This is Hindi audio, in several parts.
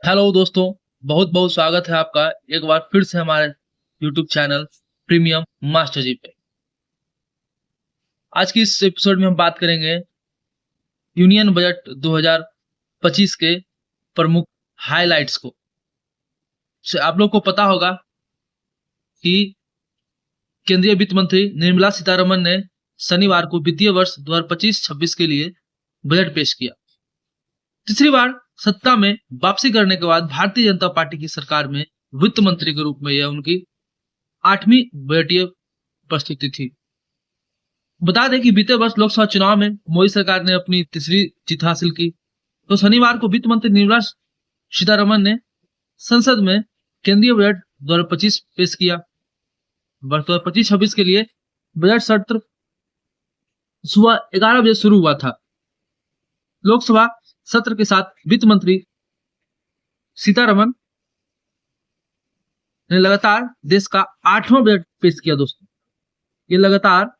हेलो दोस्तों, बहुत बहुत स्वागत है आपका एक बार फिर से हमारे यूट्यूब चैनल प्रीमियम मास्टर जी पे। आज की इस एपिसोड में हम बात करेंगे यूनियन बजट 2025 के प्रमुख हाइलाइट्स को। आप लोग को पता होगा कि केंद्रीय वित्त मंत्री निर्मला सीतारमण ने शनिवार को वित्तीय वर्ष 2025-26 के लिए बजट पेश किया। तीसरी बार सत्ता में वापसी करने के बाद भारतीय जनता पार्टी की सरकार में वित्त मंत्री के रूप में यह उनकी 8वीं बजटीय उपस्थिति थी। बता दें कि बीते वर्ष लोकसभा चुनाव में मोदी सरकार ने अपनी तीसरी जीत हासिल की, तो शनिवार को वित्त मंत्री निर्मला सीतारमण ने संसद में केंद्रीय बजट 2025 पेश किया। वर्ष 2025-26 के लिए बजट सत्र सुबह 11 बजे शुरू हुआ था। लोकसभा सत्र के साथ वित्त मंत्री सीतारमण ने लगातार देश का 8वां बजट पेश किया। दोस्तों, ये लगातार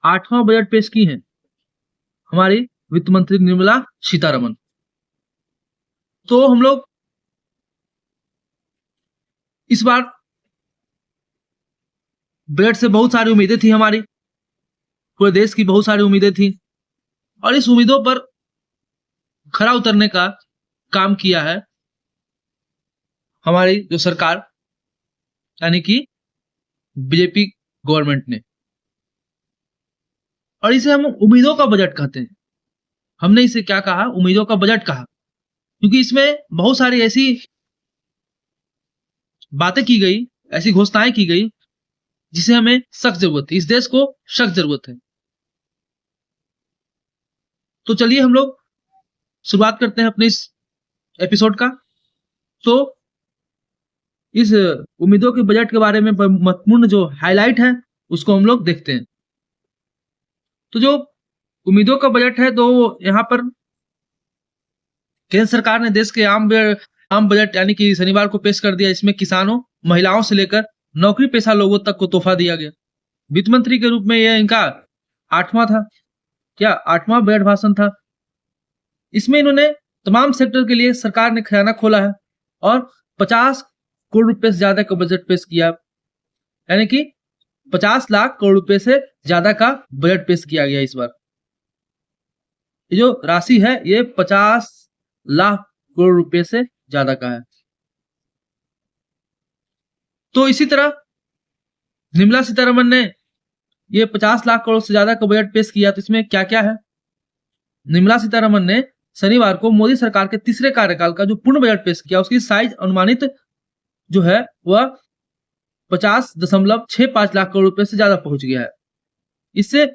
8वां बजट पेश की है हमारी वित्त मंत्री निर्मला सीतारमण। तो हम लोग इस बार बजट से बहुत सारी उम्मीदें थी, हमारी पूरे देश की बहुत सारी उम्मीदें थी, और इस उम्मीदों पर खरा उतरने का काम किया है हमारी जो सरकार यानी कि बीजेपी गवर्नमेंट ने, और इसे हम उम्मीदों का बजट कहते हैं। हमने इसे क्या कहा? उम्मीदों का बजट कहा, क्योंकि इसमें बहुत सारी ऐसी बातें की गई, ऐसी घोषणाएं की गई जिसे हमें सख्त जरूरत है, इस देश को सख्त जरूरत है। तो चलिए हम लोग शुरुआत करते हैं अपने इस एपिसोड का। तो इस उम्मीदों के बजट के बारे में महत्वपूर्ण जो हाईलाइट है उसको हम लोग देखते हैं। तो जो उम्मीदों का बजट है, तो यहाँ पर केंद्र सरकार ने देश के आम बजट यानी कि शनिवार को पेश कर दिया। इसमें किसानों, महिलाओं से लेकर नौकरी पेशा लोगों तक को तोहफा दिया गया। वित्त मंत्री के रूप में यह इनका 8वां था, क्या 8वां बजट भाषण था। इसमें इन्होंने तमाम सेक्टर के लिए सरकार ने खजाना खोला है और 50 करोड़ रुपए से ज्यादा का बजट पेश किया, यानी कि 50 लाख करोड़ रुपए से ज्यादा का बजट पेश किया गया इस बार। ये जो राशि है ये 50 लाख करोड़ रुपए से ज्यादा का है। तो इसी तरह निर्मला सीतारमण ने ये 50 लाख करोड़ से ज्यादा का बजट पेश किया। तो इसमें क्या क्या है? निर्मला सीतारमण ने शनिवार को मोदी सरकार के तीसरे कार्यकाल का जो पूर्ण बजट पेश किया, उसकी साइज अनुमानित जो है वह 50.65 लाख करोड़ रुपए से ज्यादा पहुंच गया है। इससे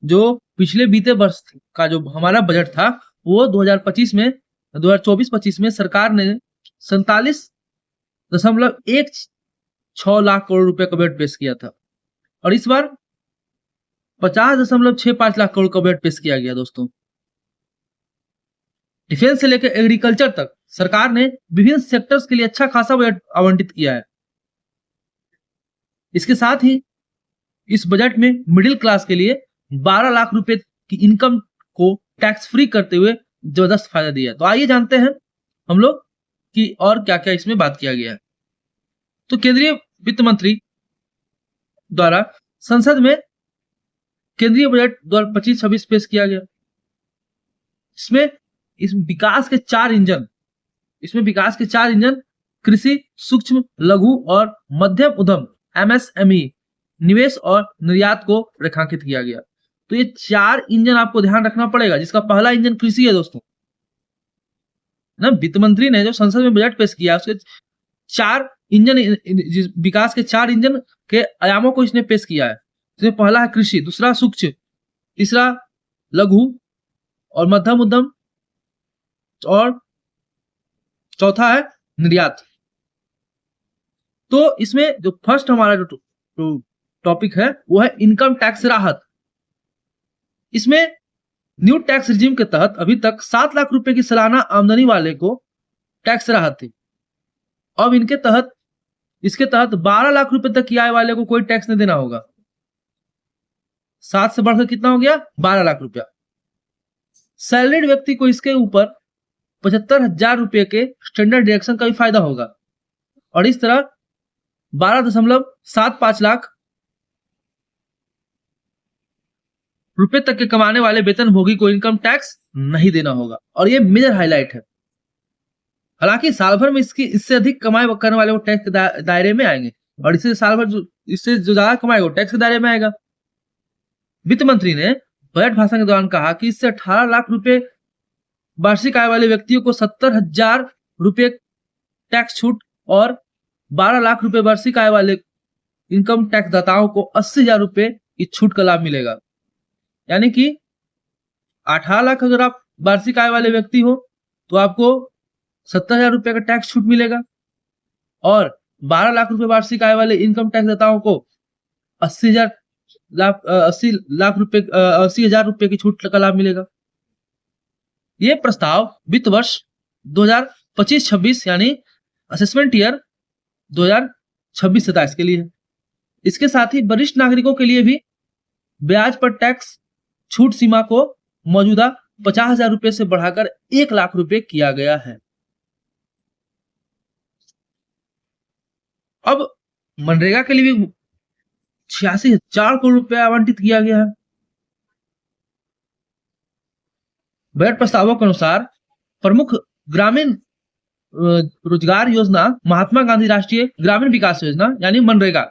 जो पिछले बीते वर्ष का जो हमारा बजट था वो 2024-25 में सरकार ने 47.16 लाख करोड़ रुपए का बजट पेश किया था, और इस बार 50.65 लाख करोड़ का बजट पेश किया गया। दोस्तों, डिफेंस से लेकर एग्रीकल्चर तक सरकार ने विभिन्न सेक्टर्स के लिए अच्छा खासा बजट आवंटित किया है। इसके साथ ही इस बजट में मिडिल क्लास के लिए 12 लाख रुपए की इनकम को टैक्स फ्री करते हुए जबरदस्त फायदा दिया। तो आइए जानते हैं हम लोग कि और क्या क्या इसमें बात किया गया है। तो केंद्रीय वित्त मंत्री द्वारा संसद में केंद्रीय बजट 2025-26 पेश किया गया। इसमें विकास के चार इंजन कृषि, सूक्ष्म, लघु और मध्यम उद्यम MSME, निवेश और निर्यात को रेखांकित किया गया। तो ये चार इंजन आपको ध्यान रखना पड़ेगा, जिसका पहला इंजन कृषि है। दोस्तों, ना वित्त मंत्री ने जो संसद में बजट पेश किया उसके चार इंजन, विकास के चार इंजन के आयामों को इसने पेश किया है। तो पहला है कृषि, दूसरा सूक्ष्म, तीसरा लघु और मध्यम उद्यम, और चौथा है निर्यात। तो इसमें जो फर्स्ट हमारा जो टॉपिक है वो है इनकम टैक्स राहत। इसमें न्यू टैक्स रिजीम के तहत अभी तक 7 लाख रुपए की सालाना आमदनी वाले को टैक्स राहत थी। अब इसके तहत 12 लाख रुपए तक की आय वाले को कोई टैक्स नहीं देना होगा। 7 से बढ़कर कितना हो गया? 12 लाख रुपया। सैलरीड व्यक्ति को इसके ऊपर 75,000 रुपए के स्टैंडर्ड डिडक्शन का भी फायदा होगा। और इस तरह 12.75 लाख रुपए तक के कमाने वाले वेतनभोगी को इनकम टैक्स नहीं देना होगा। और ये मेजर हाईलाइट है। हालांकि साल भर में इससे अधिक कमाई करने वाले वो टैक्स के दायरे में आएंगे, और इससे साल भर इससे जो ज्यादा कमाएगा वो टैक्स के दायरे में आएगा। वित्त मंत्री ने बजट भाषण के दौरान कहा कि इससे 18 लाख रुपए वार्षिक आय वाले व्यक्तियों को 70,000 रुपए टैक्स छूट और 12 लाख रुपए वार्षिक आय वाले इनकम टैक्स दाताओं को 80,000 रुपए की छूट का लाभ मिलेगा। यानी कि 18 लाख अगर आप वार्षिक आय वाले व्यक्ति हो तो आपको 70,000 रुपए का टैक्स छूट मिलेगा, और 12 लाख रुपए वार्षिक आय वाले इनकम टैक्स दाताओं को 80,000 रुपए की छूट का लाभ मिलेगा। ये प्रस्ताव वित्त वर्ष 2025-26 यानी असेसमेंट ईयर 2026-27 के लिए है। इसके साथ ही वरिष्ठ नागरिकों के लिए भी ब्याज पर टैक्स छूट सीमा को मौजूदा 50,000 रुपए से बढ़ाकर 1 लाख रुपए किया गया है। अब मनरेगा के लिए भी 86,000 करोड़ रुपए आवंटित किया गया है। बजट प्रस्तावों के अनुसार प्रमुख ग्रामीण रोजगार योजना महात्मा गांधी राष्ट्रीय ग्रामीण विकास योजना यानी मनरेगा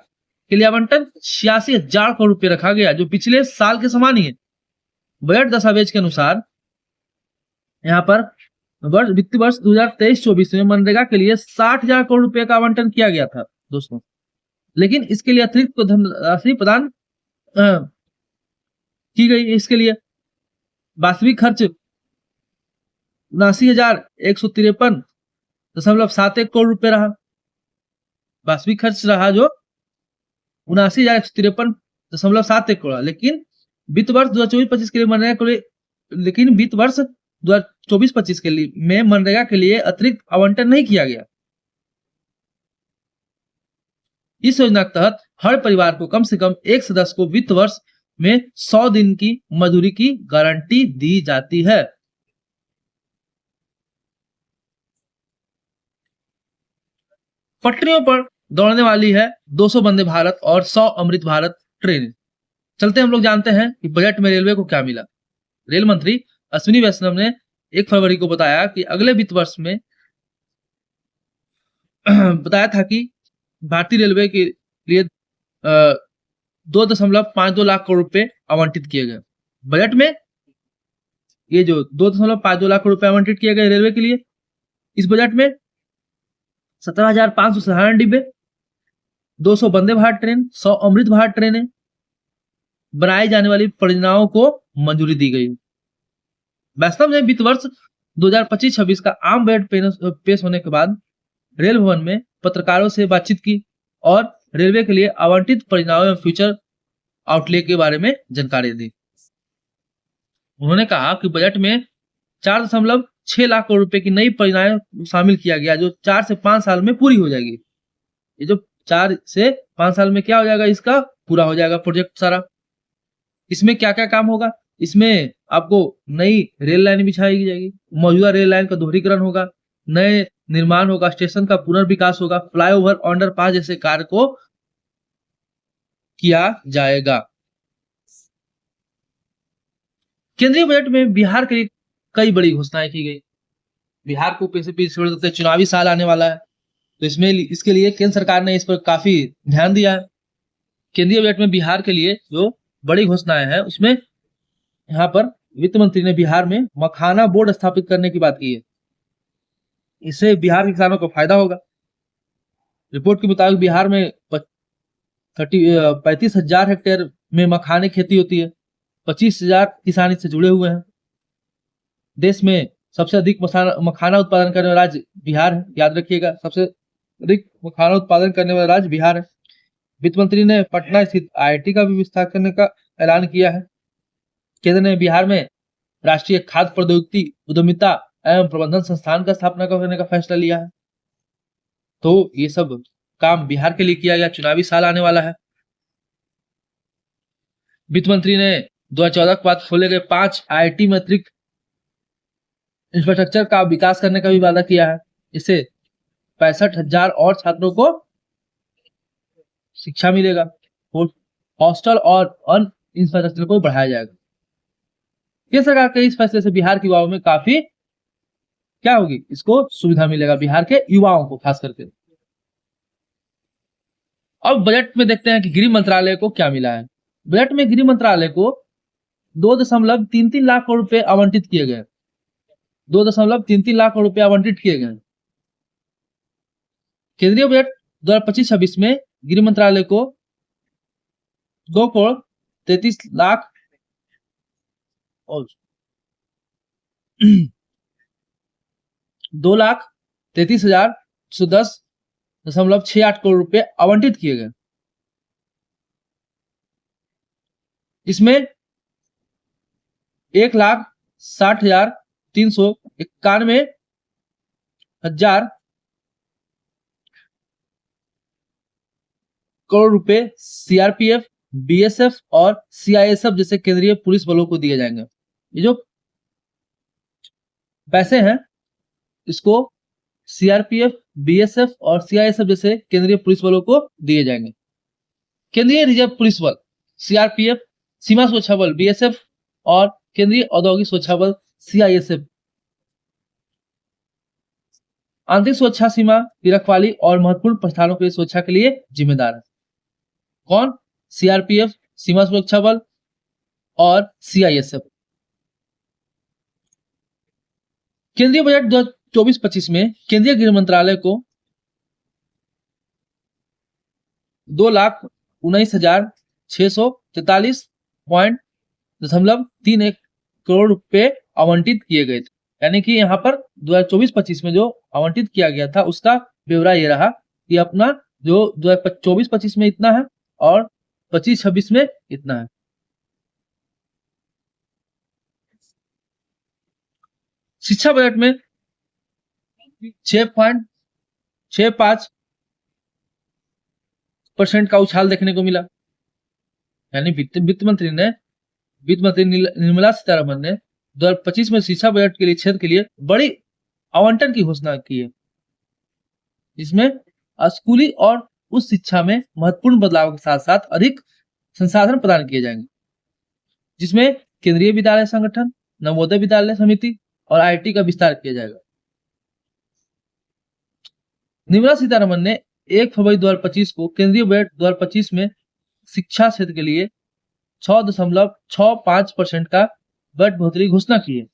के लिए आवंटन 86,000 करोड़ रुपए रखा गया, जो पिछले साल के समान ही है। बजट दस्तावेज के अनुसार यहाँ पर वित्तीय वर्ष 2023-24 में मनरेगा के लिए 60,000 करोड़ रुपए का आवंटन किया गया था दोस्तों, लेकिन इसके लिए अतिरिक्त धनराशि प्रदान की गई। इसके लिए वास्तविक खर्च 79,153.71 करोड़ रुपए रहा। वास्तविक खर्च रहा जो 79,153.71 करोड़, लेकिन वित्त वर्ष 2024-25 के लिए मनरेगा के लिए वित्त वर्ष 2024-25 के लिए में मनरेगा के लिए अतिरिक्त आवंटन नहीं किया गया। इस योजना के तहत हर परिवार को कम से कम एक सदस्य को वित्त वर्ष में 100 दिन की मजदूरी की गारंटी दी जाती है। पटरियों पर दौड़ने वाली है 200 वंदे भारत और 100 अमृत भारत ट्रेन। चलते हम लोग जानते हैं कि बजट में रेलवे को क्या मिला। रेल मंत्री अश्विनी वैष्णव ने 1 फरवरी को बताया कि अगले वित्त वर्ष में बताया था कि भारतीय रेलवे के लिए 2.52 लाख करोड़ रुपए आवंटित किए गए। बजट में ये जो 2.52 लाख करोड़ रुपए आवंटित किए गए रेलवे के लिए, इस बजट में 17,500 साधारण डिब्बे, 200 वंदे भारत ट्रेन, 100 अमृत भारत ट्रेनें बनाई जाने वाली परियोजनाओं को मंजूरी दी गई। वैष्णव ने वित्त वर्ष 2025-26 का आम बजट पेश होने के बाद रेल भवन में पत्रकारों से बातचीत की और रेलवे के लिए आवंटित परियोजनाओं एवं फ्यूचर आउटले के बारे में जानकारी दी। उन्होंने कहा कि बजट में 4.6 लाख करोड़ रुपए की नई परियोजनाएं शामिल किया गया, जो 4 से 5 साल में पूरी हो जाएगी। ये जो 4 से 5 साल में क्या हो जाएगा, इसका पूरा हो जाएगा प्रोजेक्ट सारा। इसमें क्या क्या काम होगा, इसमें आपको नई रेल लाइन बिछाई जाएगी, मौजूदा रेल लाइन का दोहरीकरण होगा, नए निर्माण होगा, स्टेशन का पुनर्विकास होगा, फ्लाईओवर, अंडरपास जैसे कार्य को किया जाएगा। केंद्रीय बजट में बिहार के लिए कई बड़ी घोषणाएं की गई। बिहार को पीछे छोड़ देते, चुनावी साल आने वाला है, तो इसमें इसके लिए केंद्र सरकार ने इस पर काफी ध्यान दिया है। केंद्रीय बजट में बिहार के लिए जो बड़ी घोषणाएं हैं, उसमें यहाँ पर वित्त मंत्री ने बिहार में मखाना बोर्ड स्थापित करने की बात की है। इससे बिहार के किसानों को फायदा होगा। रिपोर्ट के मुताबिक बिहार में 35,000 हेक्टेयर में मखाने खेती होती है। 25,000 किसान इससे जुड़े हुए हैं। देश में सबसे अधिक मखाना उत्पादन करने वाला राज्य बिहार है, याद रखिएगा, सबसे अधिक मखाना उत्पादन करने वाला राज्य बिहार है। वित्त मंत्री ने पटना स्थित IIT का भी विस्तार करने का ऐलान किया है। केंद्र ने बिहार में राष्ट्रीय खाद्य प्रौद्योगिकी उद्यमिता एवं प्रबंधन संस्थान का स्थापना करने का फैसला लिया है। तो ये सब काम बिहार के लिए किया गया। चुनावी साल आने वाला है। वित्त मंत्री ने 2014 के बाद खोले गए 5 IIT में अतिरिक्त इंफ्रास्ट्रक्चर का विकास करने का भी वादा किया है। इससे 65,000 और छात्रों को शिक्षा मिलेगा। हॉस्टल और अन्य इंफ्रास्ट्रक्चर को बढ़ाया जाएगा। केंद्र सरकार के इस फैसले से बिहार के युवाओं में काफी क्या होगी, इसको सुविधा मिलेगा, बिहार के युवाओं को खास करके। अब बजट में देखते हैं कि गृह मंत्रालय को क्या मिला है। बजट में गृह मंत्रालय को 2.33 लाख करोड़ रुपए आवंटित किए गए। 2.33 लाख करोड़ रुपए आवंटित किए गए। केंद्रीय बजट 2025-26 में गृह मंत्रालय को 2.33 लाख और 2,33,110.68 करोड़ रुपए आवंटित किए गए। इसमें 1,60,391 करोड़ रुपए सीआरपीएफ, बीएसएफ और सीआईएसएफ जैसे केंद्रीय पुलिस बलों को दिए जाएंगे। ये जो पैसे हैं इसको सीआरपीएफ, बीएसएफ और सीआईएसएफ जैसे केंद्रीय पुलिस बलों को दिए जाएंगे। केंद्रीय रिजर्व पुलिस बल सीआरपीएफ, सीमा सुरक्षा बल बीएसएफ और केंद्रीय औद्योगिक सुरक्षा बल सीआईएसएफ आंतरिक सुरक्षा, सीमा की रखवाली और महत्वपूर्ण प्रस्थानों की सुरक्षा के लिए जिम्मेदार है। कौन? सीआरपीएफ, सीमा सुरक्षा बल और सीआईएसएफ। केंद्रीय बजट 2024-25 में केंद्रीय गृह मंत्रालय को 2,19,643.31 करोड़ रुपए आवंटित किए गए थे। यानी कि यहाँ पर 2024-25 में जो आवंटित किया गया था उसका ब्यौरा ये रहा कि अपना जो 2024-25 में इतना है और 25-26 में इतना है। शिक्षा बजट में 6.65% का उछाल देखने को मिला। यानी वित्त मंत्री निर्मला सीतारमण ने 2025 में शिक्षा बजट के लिए क्षेत्र के लिए बड़ी आवंटन की घोषणा की है। इसमें स्कूली और उच्च शिक्षा में महत्वपूर्ण बदलाव के साथ साथ अधिक संसाधन प्रदान किए जाएंगे, जिसमें केंद्रीय विद्यालय संगठन, नवोदय विद्यालय समिति और आईटी का विस्तार किया जाएगा। निर्मला सीतारमण ने 1 फरवरी 2025 को केंद्रीय बजट 2025 में शिक्षा क्षेत्र के लिए 6.65% का बजट बढ़ोतरी घोषणा की है।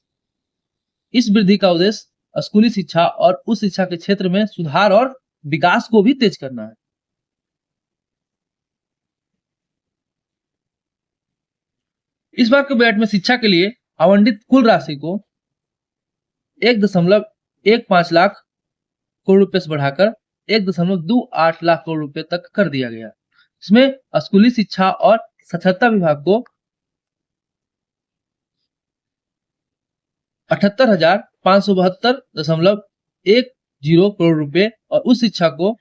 इस वृद्धि का उद्देश्य स्कूली शिक्षा और उच्च शिक्षा के क्षेत्र में सुधार और विकास को भी तेज करना है। इस बार के बजट में शिक्षा के लिए आवंटित कुल राशि को 1.15 लाख करोड़ रुपए से बढ़ाकर 1.28 लाख करोड़ रुपए तक कर दिया गया। इसमें स्कूली शिक्षा और साक्षरता विभाग को 78,572.10 करोड़ रुपए और उच्च शिक्षा को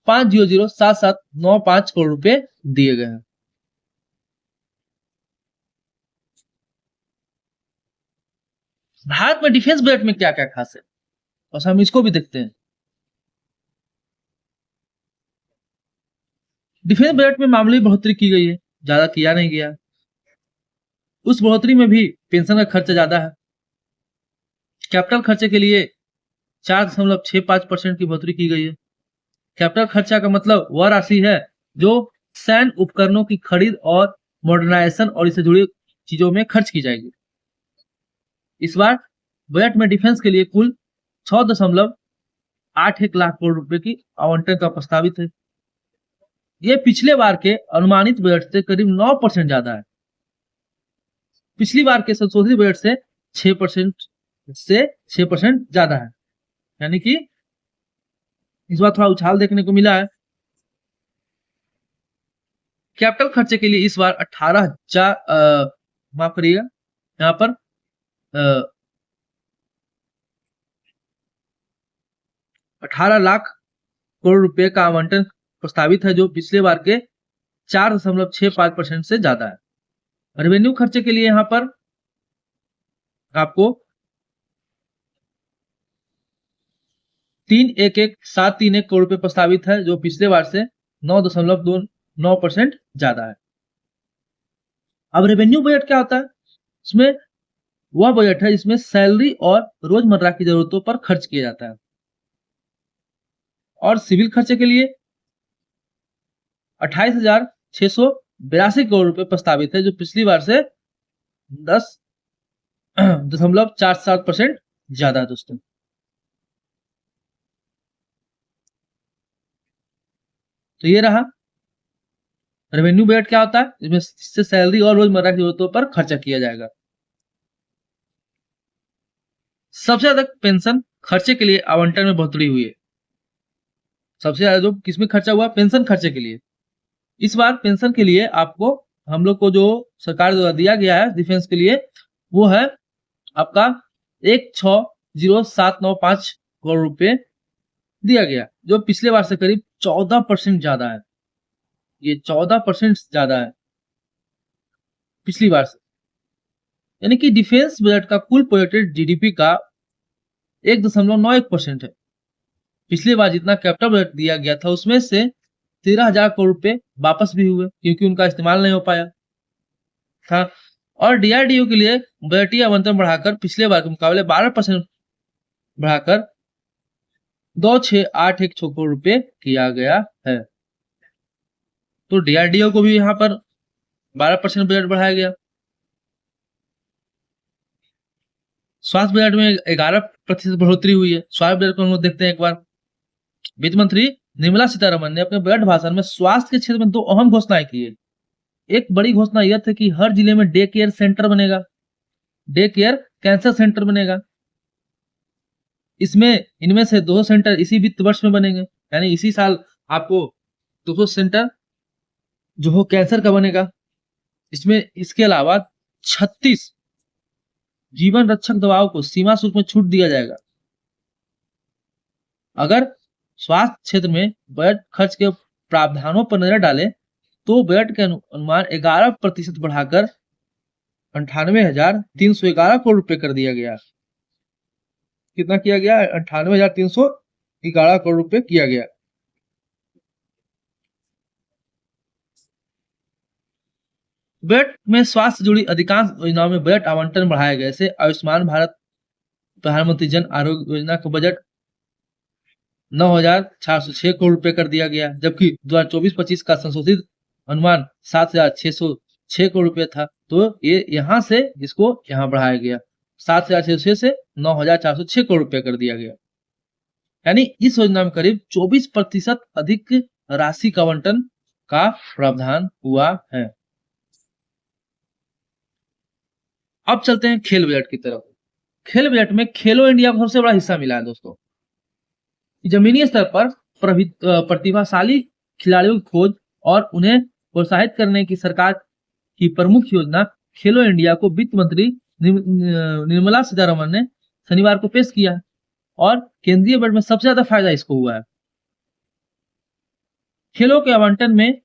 500,7795 करोड़ रुपए दिए गए हैं। भारत में डिफेंस बजट में क्या क्या खास है और हम इसको भी देखते हैं। डिफेंस बजट में मामूली बढ़ोतरी की गई है, ज्यादा किया नहीं गया। उस बढ़ोतरी में भी पेंशन का खर्चा ज्यादा है। कैपिटल खर्चे के लिए 4.65% की बढ़ोतरी की गई है। कैपिटल खर्चा का मतलब वह राशि है जो सैन्य उपकरणों की खरीद और मॉडर्नाइजेशन और इससे जुड़ी चीजों में खर्च की जाएगी। इस बार बजट में डिफेंस के लिए कुल 6.81 लाख करोड़ रुपए की आवंटन का प्रस्तावित है। यह पिछले बार के अनुमानित बजट से करीब 9% ज्यादा है। पिछली बार के संशोधित बजट से 6% ज्यादा है। यानी कि इस बार थोड़ा उछाल देखने को मिला है। कैपिटल खर्चे के लिए इस बार 18,000 माफ करिएगा, यहाँ पर 18 लाख करोड़ रुपए का आवंटन प्रस्तावित है, जो पिछले बार के 4.65% से ज्यादा है। रेवेन्यू खर्चे के लिए यहाँ पर आपको 311731 करोड़ रुपए प्रस्तावित है, जो पिछले बार से 9.29% ज्यादा है। अब रेवेन्यू बजट क्या होता है? इसमें वह बजट है जिसमें सैलरी और रोजमर्रा की जरूरतों पर खर्च किया जाता है। और सिविल खर्चे के लिए 28,682 करोड़ रुपए प्रस्तावित है, जो पिछली बार से 10.47% ज्यादा है दोस्तों। तो ये रहा रेवेन्यू बजट क्या होता है, इसमें सैलरी और रोजमर्रा की जरूरतों पर खर्चा किया जाएगा। सबसे ज्यादा पेंशन खर्चे के लिए आवंटन में बढ़ोतरी हुई है। सबसे ज्यादा जो किसमें खर्चा हुआ? पेंशन खर्चे के लिए। इस बार पेंशन के लिए आपको हम लोग को जो सरकार द्वारा दिया गया है डिफेंस के लिए, वो है आपका 160,795 करोड़ रुपए दिया गया, जो पिछले बार से करीब 14% ज्यादा है। ये 14% ज्यादा है पिछली बार से। यानी कि डिफेंस बजट का कुल प्रोजेक्टेड जीडीपी का 1.91% है। पिछली बार जितना कैपिटल बजट दिया गया था उसमें से 13,000 करोड़ रुपए वापस भी हुए, क्योंकि उनका इस्तेमाल नहीं हो पाया था। और डीआरडीओ के लिए बजटीय आवंटन बढ़ाकर पिछले बार के मुकाबले 12% बढ़ाकर 2,681 करोड़ रुपए किया गया है। तो डीआरडीओ को भी यहाँ पर 12% बजट बढ़ाया गया। स्वास्थ्य बजट में 11% बढ़ोतरी हुई है। स्वास्थ्य बजट को हम लोग देखते हैं एक बार। वित्त मंत्री निर्मला सीतारमण ने अपने बजट भाषण में स्वास्थ्य के क्षेत्र में 2 अहम घोषणाएं की है। एक बड़ी घोषणा यह थी कि हर जिले में डे केयर सेंटर बनेगा, डे केयर कैंसर सेंटर बनेगा। इनमें से 200 सेंटर इसी वित्त वर्ष में बनेंगे, यानी इसी साल आपको 200 सेंटर जो हो कैंसर का बनेगा। इसके अलावा 36 जीवन रक्षक दवाओं को सीमा शुल्क में छूट दिया जाएगा। अगर स्वास्थ्य क्षेत्र में बजट खर्च के प्रावधानों पर नजर डालें तो बजट के अनुमान 11% बढ़ाकर 98,311 करोड़ रुपए कर दिया गया। कितना किया गया? 98,311 करोड़ रुपए किया गया। बजट में स्वास्थ्य से जुड़ी अधिकांश योजनाओं में बजट आवंटन बढ़ाया गया। जैसे आयुष्मान भारत प्रधानमंत्री जन आरोग्य योजना का बजट 9,406 करोड़ रुपए कर दिया गया, जबकि 2024-25 का संशोधित अनुमान 7,606 करोड़ रुपए था। तो ये यहाँ से इसको यहाँ बढ़ाया गया, 7,606 से 9,406 करोड़ रुपए कर दिया गया। यानी इस योजना में करीब 24% अधिक राशि का आवंटन का प्रावधान हुआ है। अब चलते हैं खेल बजट की तरफ। खेल बजट में खेलो इंडिया को सबसे बड़ा हिस्सा मिला है दोस्तों। जमीनी स्तर पर प्रतिभाशाली खिलाड़ियों की खोज और उन्हें प्रोत्साहित करने की सरकार की प्रमुख योजना खेलो इंडिया को वित्त मंत्री निर्मला सीतारमण ने शनिवार को पेश किया और केंद्रीय बजट में सबसे ज्यादा फायदा इसको हुआ है। खेलों के आवंटन में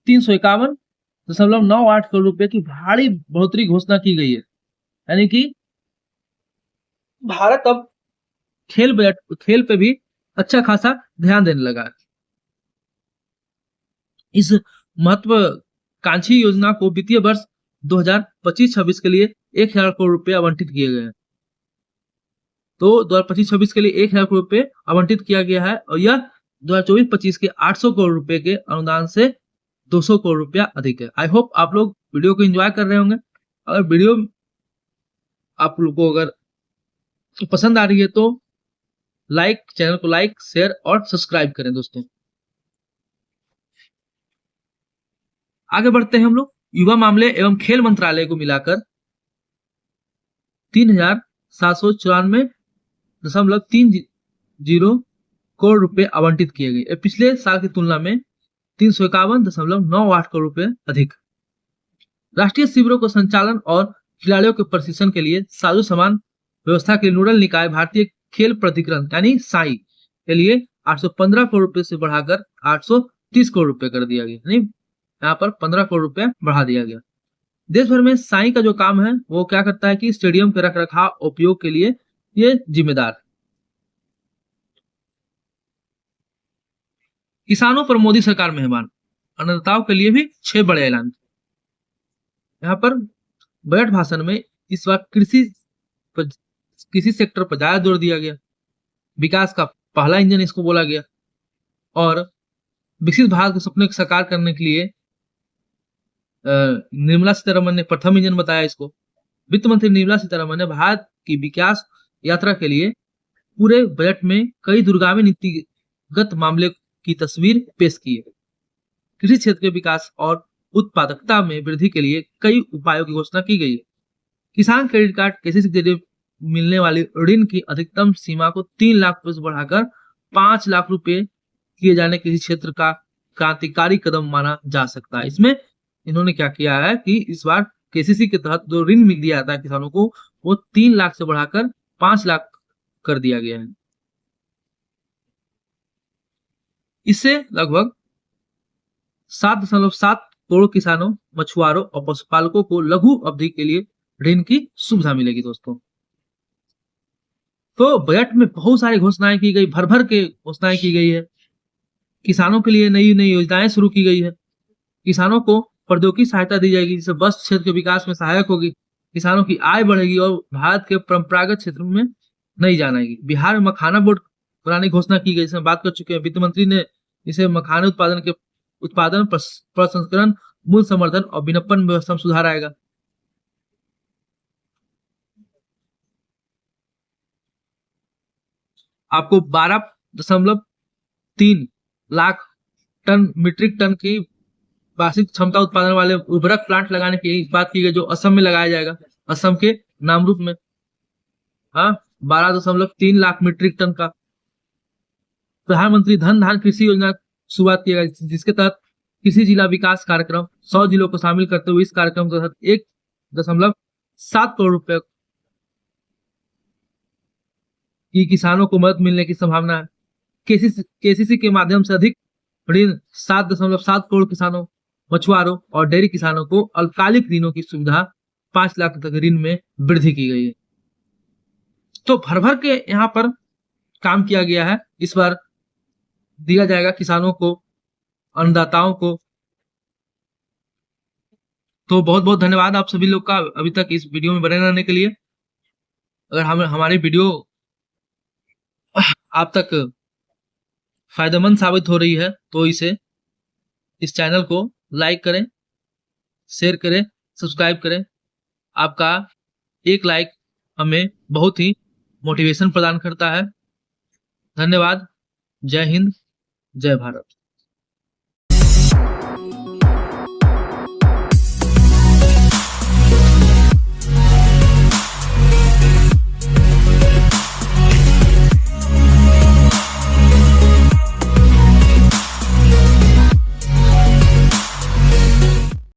351.98 करोड़ रुपए की भारी बढ़ोतरी घोषणा की गई है। यानी कि भारत अब खेल पे भी अच्छा खासा ध्यान देने लगा है। इस महत्वाकांक्षी योजना को वित्तीय वर्ष 2025-26 के लिए 1,000 करोड़ रुपए आवंटित किए गए हैं। तो 2025-26 के लिए 1,000 करोड़ रुपए आवंटित किया गया है और यह 2024-25 के 800 करोड़ रुपए के अनुदान से 200 करोड़ रुपया अधिक है। आई होप आप लोग वीडियो को एंजॉय कर रहे होंगे। अगर वीडियो आप लोग को अगर पसंद आ रही है तो चैनल को लाइक, शेयर और सब्सक्राइब करें दोस्तों। आगे बढ़ते हैं हम लोग। युवा मामले एवं खेल मंत्रालय को मिलाकर 3,794.30 करोड़ रुपए आवंटित किए गए। पिछले साल की तुलना में 351.98 करोड़ रुपए अधिक। राष्ट्रीय शिविरों को संचालन और खिलाड़ियों के प्रशिक्षण के लिए साजो सामान व्यवस्था के नोडल निकाय भारतीय खेल प्राधिकरण यानी साई के लिए 815 करोड़ रुपए से बढ़ाकर 830 करोड़ रुपए कर दिया गया। यानी यहाँ पर 15 करोड़ रुपए बढ़ा दिया गया। देश भर में साई का जो काम है वो क्या करता है कि स्टेडियम के रखरखाव उपयोग के लिए ये जिम्मेदार है। किसानों पर मोदी सरकार मेहरबान, अन्नदाताओं के लिए भी 6 बड़े ऐलान। यहाँ पर बजट भाषण में इस बार कृषि सेक्टर पर ज्यादा जोर दिया गया, विकास का पहला इंजन इसको बोला गया, और विकसित भारत के सपने को साकार करने के लिए निर्मला सीतारमन ने प्रथम इंजन बताया इसको। वित्त मंत्री निर्मला सीतारमन ने भारत की विकास यात्रा के लिए पूरे बजट में कई दूरगामी नीतिगत मामले की तस्वीर पेश की है। कृषि क्षेत्र के विकास और उत्पादकता में वृद्धि के लिए कई उपायों की घोषणा की गई है। किसान क्रेडिट कार्ड केसीसी के जरिए मिलने वाली ऋण की अधिकतम सीमा को 3 लाख रुपए से बढ़ाकर 5 लाख रुपए किए जाने कृषि क्षेत्र का क्रांतिकारी कदम माना जा सकता है। इसमें इन्होंने क्या किया है कि इस बार केसीसी के तहत जो ऋण मिल दिया जाता है किसानों को, वो 3 लाख से बढ़ाकर 5 लाख कर दिया गया है। इससे लगभग 7.7 करोड़ किसानों, मछुआरों और पशुपालकों को लघु अवधि के लिए ऋण की सुविधा मिलेगी। दोस्तों, तो बजट में बहुत सारी घोषणाएं की गई, भर भर के घोषणाएं की गई है। किसानों के लिए नई नई योजनाएं शुरू की गई है। किसानों को प्रौद्योगिकी सहायता दी जाएगी, जिससे वस्त्र क्षेत्र के विकास में सहायक होगी। किसानों की आय बढ़ेगी और भारत के परंपरागत क्षेत्र में नई जान आएगी। बिहार में मखाना बोर्ड बनाने की घोषणा की गई, इसमें बात कर चुके हैं। वित्त मंत्री ने इसे मखाना उत्पादन प्रसंस्करण, मूल्य संवर्धन और विपणन व्यवस्था में सुधार आएगा। आपको 12.3 लाख मीट्रिक टन की वार्षिक क्षमता उत्पादन वाले उर्वरक प्लांट लगाने की बात की गई, जो असम में लगाया जाएगा, असम के नामरूप में। हाँ, 12.3 लाख मीट्रिक टन का। प्रधानमंत्री धन धान कृषि योजना शुरुआत की गई, जिसके तहत कृषि जिला विकास कार्यक्रम 100 जिलों को शामिल करते हुए इस कार्यक्रम के तहत 1.7 करोड़ रुपए की किसानों को मदद मिलने की संभावना है। केसीसी के माध्यम से अधिक ऋण 7.7 करोड़ किसानों, मछुआरों और डेयरी किसानों को अल्पकालिक ऋणों की सुविधा 5 लाख तक ऋण में वृद्धि की गई है। तो भर भर के यहाँ पर काम किया गया है। इस बार दिया जाएगा किसानों को, अन्नदाताओं को। तो बहुत बहुत धन्यवाद आप सभी लोग का अभी तक इस वीडियो में बने रहने के लिए। अगर हमारी वीडियो आप तक फायदेमंद साबित हो रही है तो इस चैनल को लाइक करें, शेयर करें, सब्सक्राइब करें। आपका एक लाइक हमें बहुत ही मोटिवेशन प्रदान करता है। धन्यवाद। जय हिंद, जय भारत।